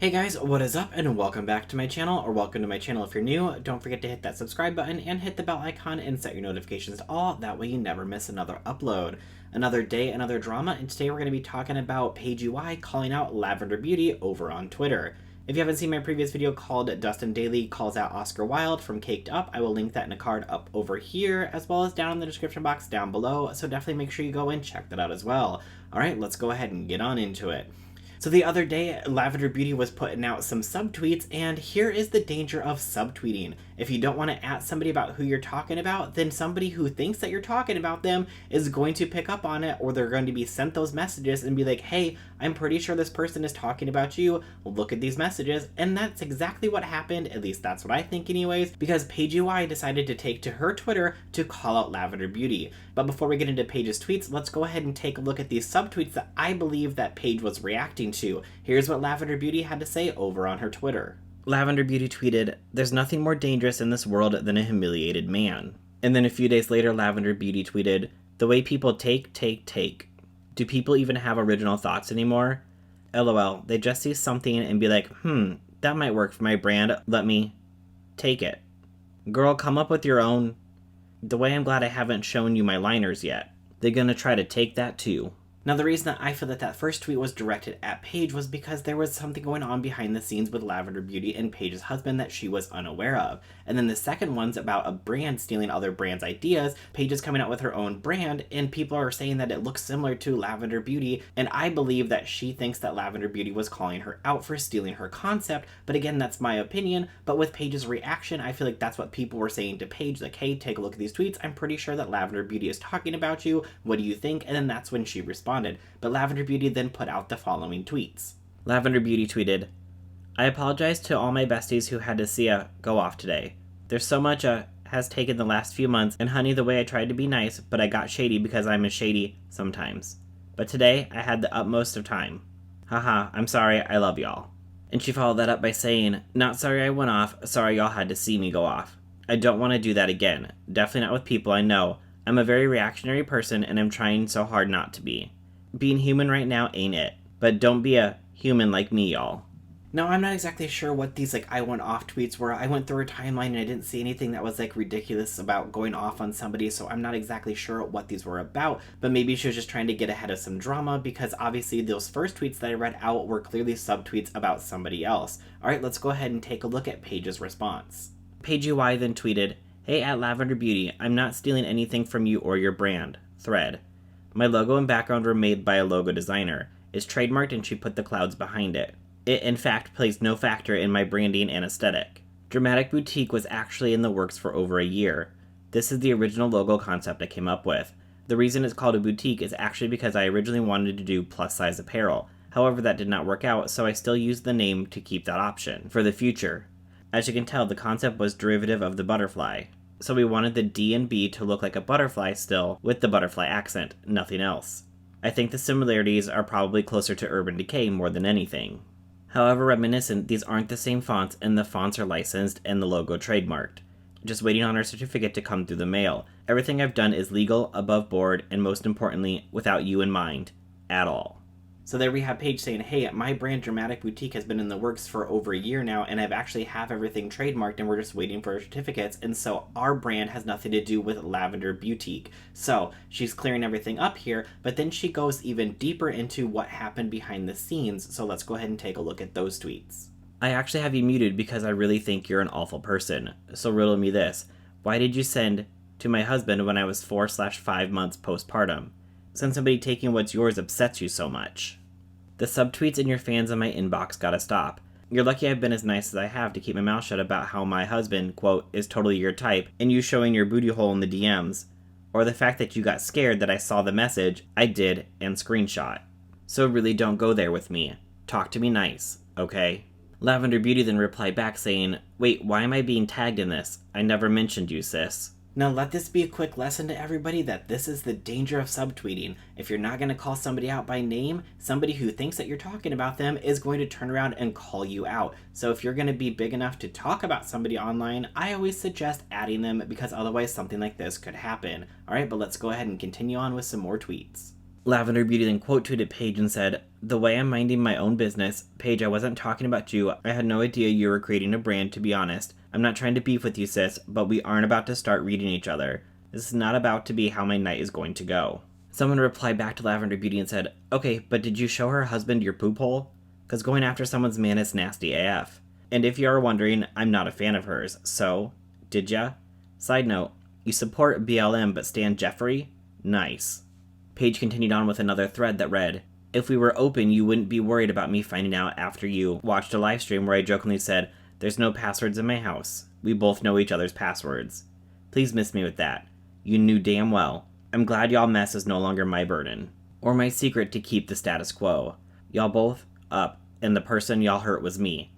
Hey guys, what is up and welcome back to my channel, or welcome to my channel if you're new. Don't forget to hit that subscribe button and hit the bell icon and set your notifications to all, that way you never miss another upload. Another day, another drama, and today we're going to be talking about Paigey calling out Lavender Beauty over on Twitter. If you haven't seen my previous video called Dustin Dailey Calls Out Oscar Wilde from Caked Up, I will link that in a card up over here, as well as down in the description box down below, so definitely make sure you go and check that out as well. Alright, let's go ahead and get on into it. So the other day, Lavender Beauty was putting out some subtweets, and here is the danger of subtweeting. If you don't want to at somebody about who you're talking about, then somebody who thinks that you're talking about them is going to pick up on it, or they're going to be sent those messages and be like, hey, I'm pretty sure this person is talking about you. Look at these messages. And that's exactly what happened, at least that's what I think anyways, because Paigey decided to take to her Twitter to call out Lavender Beauty. But before we get into Paige's tweets, let's go ahead and take a look at these subtweets that I believe that Paige was reacting to. Here's what Lavender Beauty had to say over on her Twitter. Lavender Beauty tweeted, "There's nothing more dangerous in this world than a humiliated man." And then a few days later, Lavender Beauty tweeted, "The way people take. Do people even have original thoughts anymore? LOL, they just see something and be like, that might work for my brand, let me take it. Girl, come up with your own. The way I'm glad I haven't shown you my liners yet. They're gonna try to take that too." Now, the reason that I feel that first tweet was directed at Paige was because there was something going on behind the scenes with Lavender Beauty and Paige's husband that she was unaware of. And then the second one's about a brand stealing other brands' ideas. Paige is coming out with her own brand, and people are saying that it looks similar to Lavender Beauty, and I believe that she thinks that Lavender Beauty was calling her out for stealing her concept. But again, that's my opinion. But with Paige's reaction, I feel like that's what people were saying to Paige, like, hey, take a look at these tweets. I'm pretty sure that Lavender Beauty is talking about you. What do you think? And then that's when she responded. But Lavender Beauty then put out the following tweets. Lavender Beauty tweeted, "I apologize to all my besties who had to see go off today. There's so much has taken the last few months, and honey, the way I tried to be nice, but I got shady because I'm a shady sometimes. But today, I had the utmost of time. Haha, I'm sorry, I love y'all." And she followed that up by saying, "Not sorry I went off, sorry y'all had to see me go off. I don't want to do that again. Definitely not with people I know. I'm a very reactionary person, and I'm trying so hard not to be. Being human right now ain't it. But don't be a human like me, y'all." Now, I'm not exactly sure what these, I went off tweets were. I went through her timeline and I didn't see anything that was, ridiculous about going off on somebody, so I'm not exactly sure what these were about, but maybe she was just trying to get ahead of some drama, because obviously those first tweets that I read out were clearly subtweets about somebody else. Alright, let's go ahead and take a look at Paige's response. Paigey then tweeted, "Hey, at Lavender Beauty, I'm not stealing anything from you or your brand. Thread. My logo and background were made by a logo designer. It's trademarked and she put the clouds behind it. It, in fact, plays no factor in my branding and aesthetic. Dramatic Boutique was actually in the works for over a year. This is the original logo concept I came up with. The reason it's called a boutique is actually because I originally wanted to do plus-size apparel. However, that did not work out, so I still used the name to keep that option for the future. As you can tell, the concept was derivative of the butterfly. So we wanted the D and B to look like a butterfly still, with the butterfly accent, nothing else. I think the similarities are probably closer to Urban Decay more than anything. However reminiscent, these aren't the same fonts, and the fonts are licensed and the logo trademarked. Just waiting on our certificate to come through the mail. Everything I've done is legal, above board, and most importantly, without you in mind. At all." So there we have Paige saying, hey, my brand Dramatic Boutique has been in the works for over a year now, and I've actually have everything trademarked, and we're just waiting for our certificates, and so our brand has nothing to do with Lavender Boutique. So she's clearing everything up here, but then she goes even deeper into what happened behind the scenes, so let's go ahead and take a look at those tweets. "I actually have you muted because I really think you're an awful person. So riddle me this. Why did you send to my husband when I was 4/5 months postpartum? Since somebody taking what's yours upsets you so much. The subtweets and your fans in my inbox gotta stop. You're lucky I've been as nice as I have to keep my mouth shut about how my husband, quote, is totally your type, and you showing your booty hole in the DMs. Or the fact that you got scared that I saw the message, I did, and screenshot. So really don't go there with me. Talk to me nice, okay?" Lavender Beauty then replied back saying, "Wait, why am I being tagged in this? I never mentioned you, sis." Now let this be a quick lesson to everybody that this is the danger of subtweeting. If you're not going to call somebody out by name, somebody who thinks that you're talking about them is going to turn around and call you out. So if you're going to be big enough to talk about somebody online, I always suggest adding them, because otherwise something like this could happen. Alright, but let's go ahead and continue on with some more tweets. Lavender Beauty then quote tweeted Paige and said, "The way I'm minding my own business, Paige, I wasn't talking about you. I had no idea you were creating a brand, to be honest. I'm not trying to beef with you, sis, but we aren't about to start reading each other. This is not about to be how my night is going to go." Someone replied back to Lavender Beauty and said, "Okay, but did you show her husband your poop hole? Because going after someone's man is nasty AF. And if you are wondering, I'm not a fan of hers, so, did ya? Side note, you support BLM but stand Jeffrey? Nice." Paige continued on with another thread that read, "If we were open, you wouldn't be worried about me finding out after you watched a live stream where I jokingly said, 'There's no passwords in my house. We both know each other's passwords. Please miss me with that. You knew damn well. I'm glad y'all mess is no longer my burden. Or my secret to keep the status quo. Y'all both up, and the person y'all hurt was me.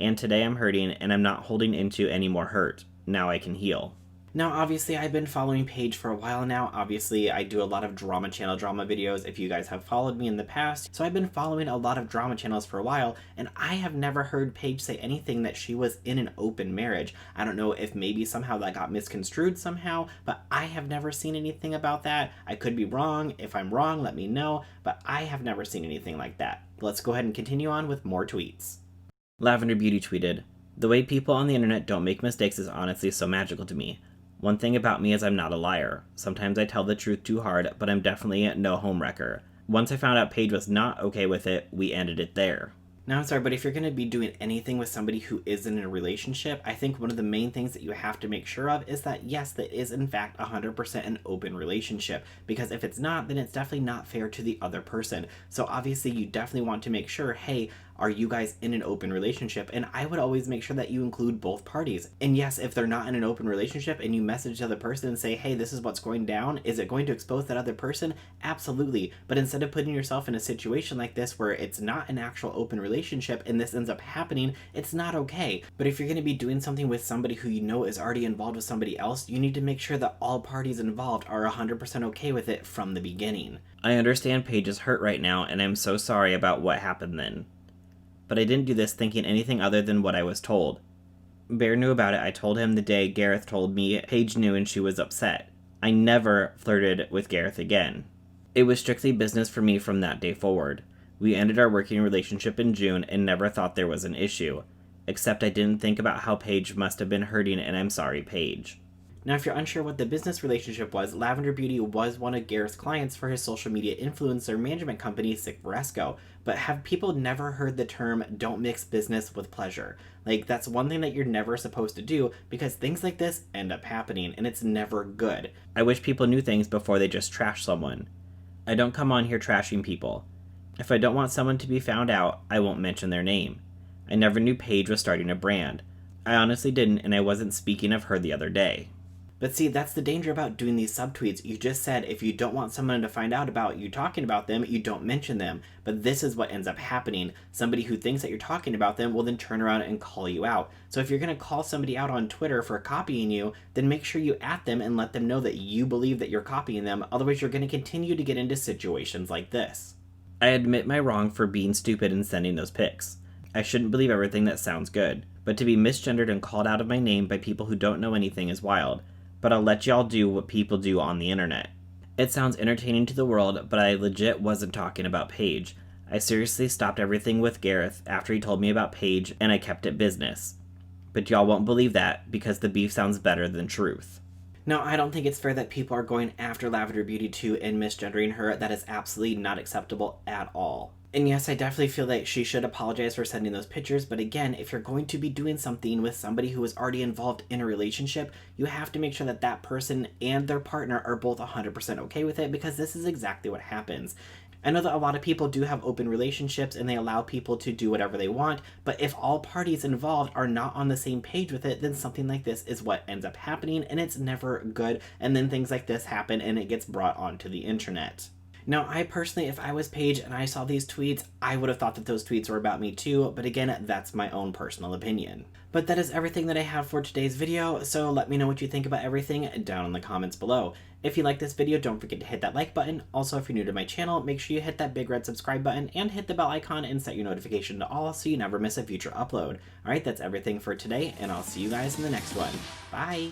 And today I'm hurting, and I'm not holding into any more hurt. Now I can heal." Now, obviously, I've been following Paige for a while now. Obviously, I do a lot of drama channel drama videos if you guys have followed me in the past. So I've been following a lot of drama channels for a while, and I have never heard Paige say anything that she was in an open marriage. I don't know if maybe somehow that got misconstrued somehow, but I have never seen anything about that. I could be wrong. If I'm wrong, let me know, but I have never seen anything like that. Let's go ahead and continue on with more tweets. Lavender Beauty tweeted, "The way people on the internet don't make mistakes is honestly so magical to me. One thing about me is I'm not a liar. Sometimes I tell the truth too hard, but I'm definitely no homewrecker. Once I found out Paige was not okay with it, we ended it there." Now, I'm sorry, but if you're going to be doing anything with somebody who isn't in a relationship, I think one of the main things that you have to make sure of is that, yes, that is in fact 100% an open relationship. Because if it's not, then it's definitely not fair to the other person. So obviously you definitely want to make sure, hey, are you guys in an open relationship? And I would always make sure that you include both parties. And yes, if they're not in an open relationship and you message the other person and say, hey, this is what's going down, is it going to expose that other person? Absolutely. But instead of putting yourself in a situation like this where it's not an actual open relationship and this ends up happening, it's not okay. But if you're going to be doing something with somebody who you know is already involved with somebody else, you need to make sure that all parties involved are 100% okay with it from the beginning. I understand Paige is hurt right now, and I'm so sorry about what happened then. But I didn't do this thinking anything other than what I was told. Bear knew about it. I told him the day Gareth told me. Paige knew and she was upset. I never flirted with Gareth again. It was strictly business for me from that day forward. We ended our working relationship in June and never thought there was an issue. Except I didn't think about how Paige must have been hurting, and I'm sorry, Paige. Now, if you're unsure what the business relationship was, Lavender Beauty was one of Gareth's clients for his social media influencer management company, Sick Varesco. But have people never heard the term, don't mix business with pleasure? Like, that's one thing that you're never supposed to do, because things like this end up happening, and it's never good. I wish people knew things before they just trash someone. I don't come on here trashing people. If I don't want someone to be found out, I won't mention their name. I never knew Paige was starting a brand. I honestly didn't, and I wasn't speaking of her the other day. But see, that's the danger about doing these subtweets. You just said if you don't want someone to find out about you talking about them, you don't mention them. But this is what ends up happening. Somebody who thinks that you're talking about them will then turn around and call you out. So if you're going to call somebody out on Twitter for copying you, then make sure you at them and let them know that you believe that you're copying them. Otherwise, you're going to continue to get into situations like this. I admit my wrong for being stupid and sending those pics. I shouldn't believe everything that sounds good. But to be misgendered and called out of my name by people who don't know anything is wild. But I'll let y'all do what people do on the internet. It sounds entertaining to the world, but I legit wasn't talking about Paige. I seriously stopped everything with Gareth after he told me about Paige, and I kept it business. But y'all won't believe that, because the beef sounds better than truth. No, I don't think it's fair that people are going after Lavender Beauty too and misgendering her. That is absolutely not acceptable at all. And yes, I definitely feel that she should apologize for sending those pictures, but again, if you're going to be doing something with somebody who is already involved in a relationship, you have to make sure that that person and their partner are both 100% okay with it, because this is exactly what happens. I know that a lot of people do have open relationships and they allow people to do whatever they want, but if all parties involved are not on the same page with it, then something like this is what ends up happening, and it's never good, and then things like this happen and it gets brought onto the internet. Now, I personally, if I was Paige and I saw these tweets, I would have thought that those tweets were about me too, but again, that's my own personal opinion. But that is everything that I have for today's video, so let me know what you think about everything down in the comments below. If you like this video, don't forget to hit that like button. Also, if you're new to my channel, make sure you hit that big red subscribe button and hit the bell icon and set your notification to all so you never miss a future upload. Alright, that's everything for today, and I'll see you guys in the next one. Bye!